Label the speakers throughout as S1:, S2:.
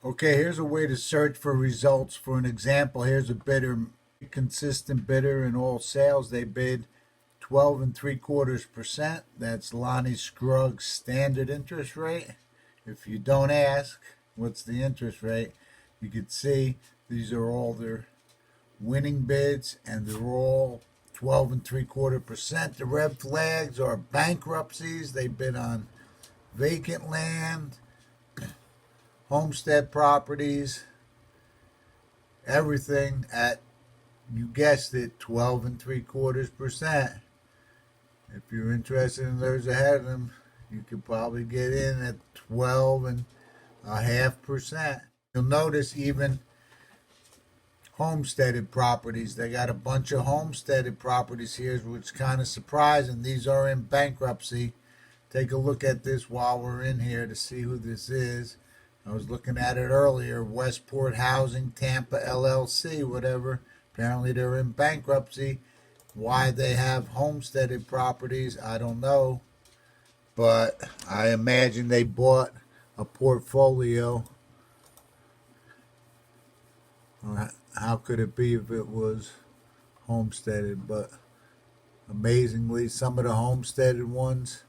S1: Okay, here's a way to search for results. For an example, here's a bidder, consistent bidder in all sales. They bid 12.75%. That's Lonnie Scruggs' standard interest rate. If you don't ask, what's the interest rate? You can see these are all their winning bids, and they're all 12.75%. The red flags are bankruptcies. They bid on vacant land, homestead properties, everything at, you guessed it, 12.75%. If you're interested in those ahead of them, you could probably get in at 12.5%. You'll notice even homesteaded properties. They got a bunch of homesteaded properties here, which is kind of surprising. These are in bankruptcy. Take a look at this while we're in here to see who this is. I was looking at it earlier. Westport Housing, Tampa LLC, whatever. Apparently they're in bankruptcy. Why they have homesteaded properties, I don't know. But I imagine they bought a portfolio. How could it be if it was homesteaded? But amazingly, some of the homesteaded ones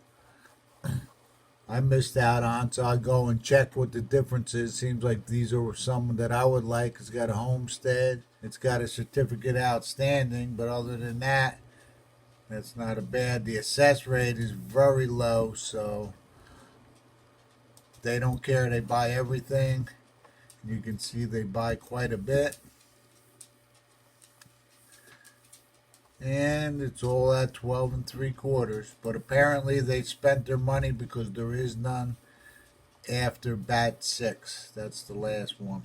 S1: I missed out on, so I go and check what the difference is. Seems like these are some that I would like. It's got a homestead. It's got a certificate outstanding, but other than that, that's not a bad. The assess rate is very low, so they don't care. They buy everything. You can see they buy quite a bit. And it's all at 12.75. But apparently they spent their money because there is none after bat 6. That's the last one.